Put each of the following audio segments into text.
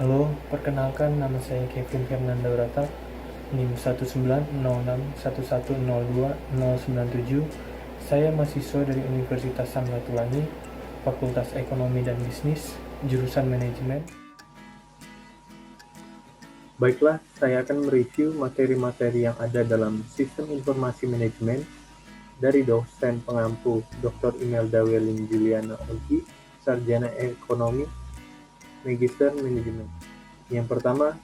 Halo, perkenalkan nama saya Kevin Fernanda Urata, NIM 19061102097. Saya mahasiswa dari Universitas Samratulangi, Fakultas Ekonomi dan Bisnis, jurusan Manajemen. Baiklah, saya akan mereview materi-materi yang ada dalam Sistem Informasi Manajemen dari dosen pengampu Dr. Imelda Welin Juliana Ogi, Sarjana Ekonomi, Magister Manajemen. Yang pertama,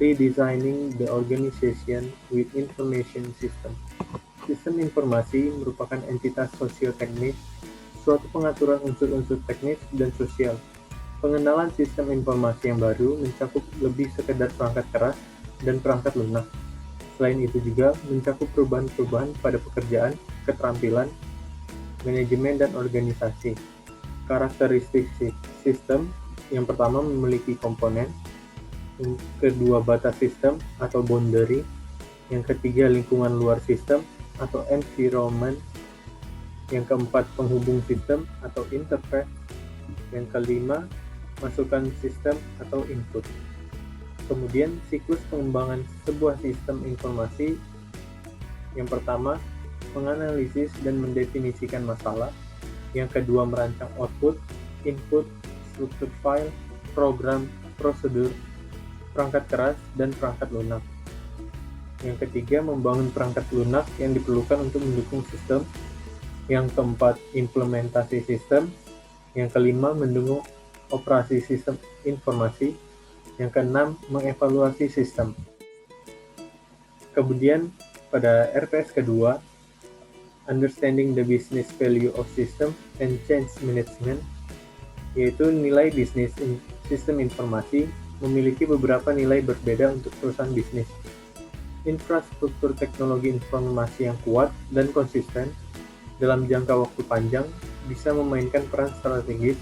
Redesigning the Organization with Information System. Sistem informasi merupakan entitas sosioteknis, suatu pengaturan unsur-unsur teknis dan sosial. Pengenalan sistem informasi yang baru mencakup lebih sekedar perangkat keras dan perangkat lunak. Selain itu juga mencakup perubahan-perubahan pada pekerjaan, keterampilan, manajemen, dan organisasi. Karakteristik sistem yang pertama memiliki komponen, yang kedua batas sistem atau boundary, yang ketiga lingkungan luar sistem atau environment, yang keempat penghubung sistem atau interface, yang kelima masukan sistem atau input. Kemudian siklus pengembangan sebuah sistem informasi yang pertama menganalisis dan mendefinisikan masalah, yang kedua merancang output, input, struktur file, program, prosedur, perangkat keras, dan perangkat lunak. Yang ketiga membangun perangkat lunak yang diperlukan untuk mendukung sistem, yang keempat implementasi sistem, yang kelima mendukung operasi sistem informasi, yang keenam mengevaluasi sistem. Kemudian pada RPS kedua, Understanding the Business Value of System and Change Management, yaitu nilai bisnis sistem informasi memiliki beberapa nilai berbeda untuk perusahaan bisnis. Infrastruktur teknologi informasi yang kuat dan konsisten dalam jangka waktu panjang bisa memainkan peran strategis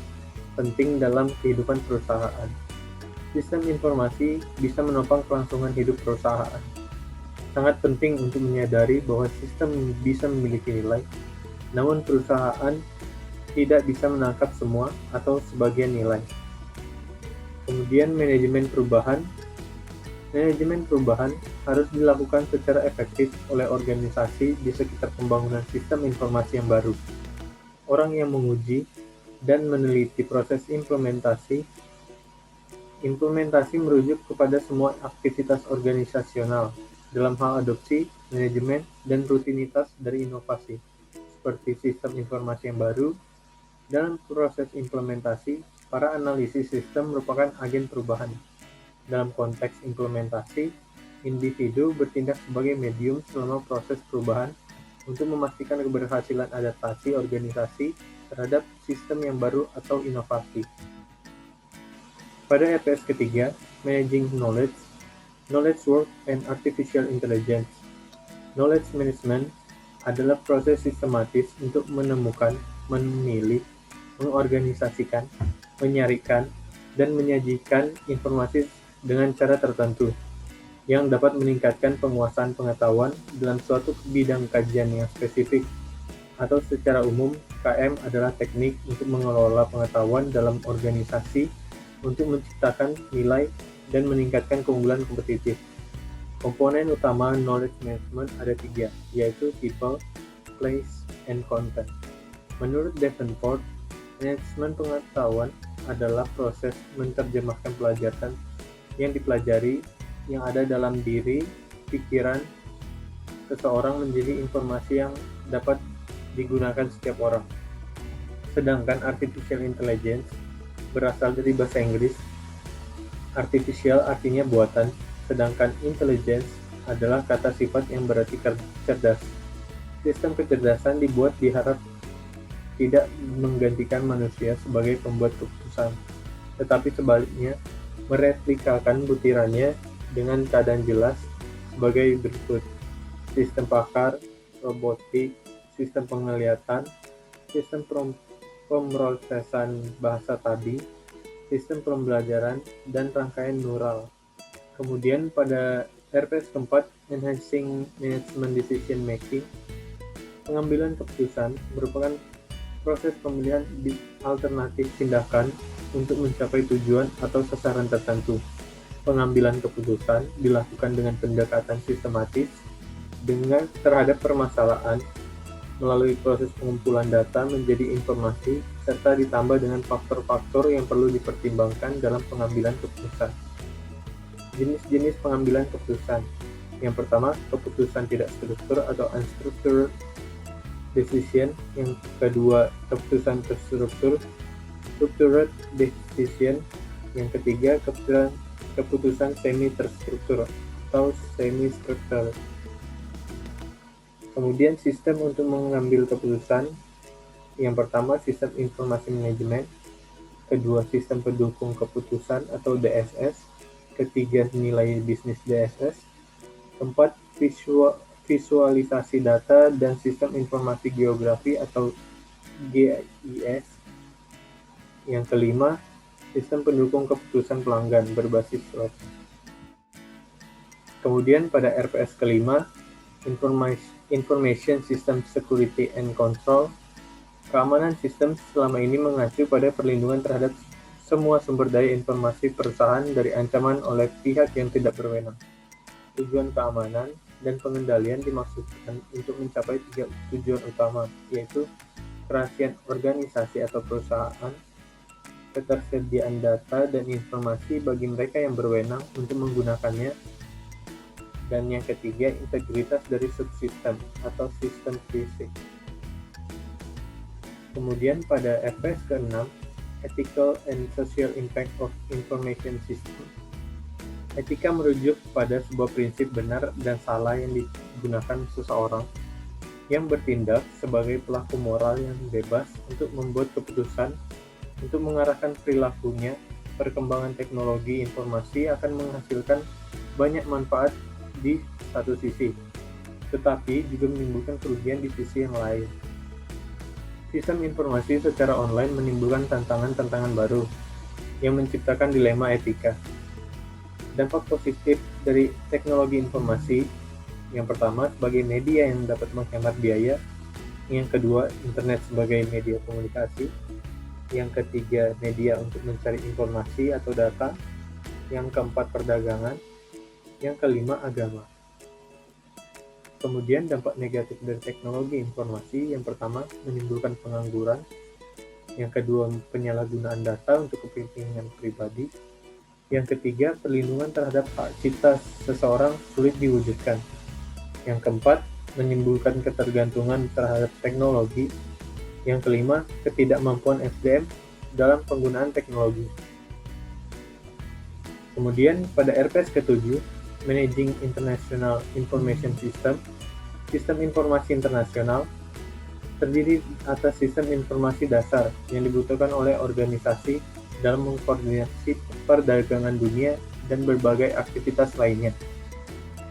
penting dalam kehidupan perusahaan. Sistem informasi bisa menopang kelangsungan hidup perusahaan. Sangat penting untuk menyadari bahwa sistem bisa memiliki nilai, namun perusahaan tidak bisa menangkap semua atau sebagian nilai. Kemudian manajemen perubahan. Manajemen perubahan harus dilakukan secara efektif oleh organisasi di sekitar pembangunan sistem informasi yang baru. Orang yang menguji dan meneliti proses implementasi merujuk kepada semua aktivitas organisasional dalam hal adopsi, manajemen, dan rutinitas dari inovasi, seperti sistem informasi yang baru. Dalam proses implementasi, para analisis sistem merupakan agen perubahan. Dalam konteks implementasi, individu bertindak sebagai medium selama proses perubahan untuk memastikan keberhasilan adaptasi organisasi terhadap sistem yang baru atau inovasi. Pada RPS ketiga, Managing Knowledge, Knowledge Work, and Artificial Intelligence. Knowledge Management adalah proses sistematis untuk menemukan, memilih, mengorganisasikan, menyarikan, dan menyajikan informasi dengan cara tertentu yang dapat meningkatkan penguasaan pengetahuan dalam suatu bidang kajian yang spesifik. Atau secara umum, KM adalah teknik untuk mengelola pengetahuan dalam organisasi untuk menciptakan nilai dan meningkatkan keunggulan kompetitif. Komponen utama knowledge management ada 3, yaitu people, place, and content. Menurut Davenport, manajemen pengetahuan adalah proses menerjemahkan pelajaran yang dipelajari yang ada dalam diri, pikiran seseorang menjadi informasi yang dapat digunakan setiap orang. Sedangkan artificial intelligence berasal dari bahasa Inggris. Artificial artinya buatan, sedangkan intelligence adalah kata sifat yang berarti cerdas. Sistem kecerdasan dibuat diharap tidak menggantikan manusia sebagai pembuat keputusan, tetapi sebaliknya mereplikakan butirannya dengan keadaan jelas sebagai berikut: sistem pakar, robotik, sistem penglihatan, sistem pemrosesan bahasa tadi, sistem pembelajaran, dan rangkaian neural. Kemudian pada RPS keempat, Enhancing Management Decision Making, pengambilan keputusan merupakan proses pemilihan alternatif tindakan untuk mencapai tujuan atau sasaran tertentu. Pengambilan keputusan dilakukan dengan pendekatan sistematis terhadap permasalahan melalui proses pengumpulan data menjadi informasi serta ditambah dengan faktor-faktor yang perlu dipertimbangkan dalam pengambilan keputusan. Jenis-jenis pengambilan keputusan. Yang pertama, keputusan tidak struktur atau unstructured decision. Yang kedua, keputusan terstruktur, structured decision. Yang ketiga, keputusan semi-terstruktur atau semi-structured. Kemudian sistem untuk mengambil keputusan. Yang pertama, sistem informasi manajemen. Kedua, sistem pendukung keputusan atau DSS. Ketiga, nilai bisnis DSS. Keempat, visualisasi data dan sistem informasi geografi atau GIS. Yang kelima, sistem pendukung keputusan pelanggan berbasis web. Kemudian pada RPS kelima, Information System Security and Control. Keamanan sistem selama ini mengacu pada perlindungan terhadap semua sumber daya informasi perusahaan dari ancaman oleh pihak yang tidak berwenang. Tujuan keamanan dan pengendalian dimaksudkan untuk mencapai 3 tujuan utama, yaitu kerahasiaan organisasi atau perusahaan, ketersediaan data dan informasi bagi mereka yang berwenang untuk menggunakannya, dan yang ketiga, integritas dari subsistem atau sistem fisik. Kemudian pada RPS ke-6, Ethical and Social Impact of Information System. Etika merujuk pada sebuah prinsip benar dan salah yang digunakan seseorang yang bertindak sebagai pelaku moral yang bebas untuk membuat keputusan untuk mengarahkan perilakunya. Perkembangan teknologi informasi akan menghasilkan banyak manfaat di satu sisi, tetapi juga menimbulkan kerugian di sisi yang lain. Sistem informasi secara online menimbulkan tantangan-tantangan baru yang menciptakan dilema etika. Dampak positif dari teknologi informasi, yang pertama sebagai media yang dapat menghemat biaya, yang kedua internet sebagai media komunikasi, yang ketiga media untuk mencari informasi atau data, yang keempat perdagangan, yang kelima agama. Kemudian dampak negatif dari teknologi informasi, yang pertama menimbulkan pengangguran, yang kedua penyalahgunaan data untuk kepentingan pribadi, yang ketiga perlindungan terhadap hak cipta seseorang sulit diwujudkan, yang keempat menimbulkan ketergantungan terhadap teknologi, yang kelima ketidakmampuan SDM dalam penggunaan teknologi. Kemudian pada RPS ke-7, Managing International Information System, sistem informasi internasional, terdiri atas sistem informasi dasar yang dibutuhkan oleh organisasi dalam mengkoordinasi perdagangan dunia dan berbagai aktivitas lainnya.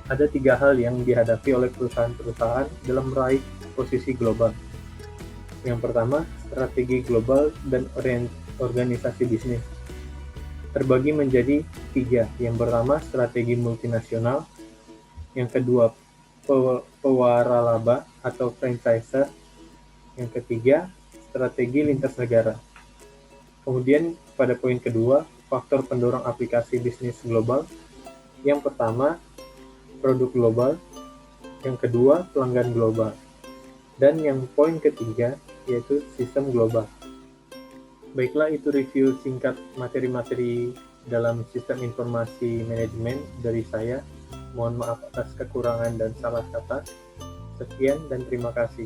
Ada 3 hal yang dihadapi oleh perusahaan-perusahaan dalam meraih posisi global. Yang pertama, strategi global dan organisasi bisnis. Terbagi menjadi 3. Yang pertama, strategi multinasional. Yang kedua, pewaralaba atau franchiser. Yang ketiga, strategi lintas negara. Kemudian pada poin kedua, faktor pendorong aplikasi bisnis global. Yang pertama, produk global. Yang kedua, pelanggan global. Dan yang poin ketiga, yaitu sistem global. Baiklah, itu review singkat materi-materi dalam sistem informasi manajemen dari saya. Mohon maaf atas kekurangan dan salah kata. Sekian dan terima kasih.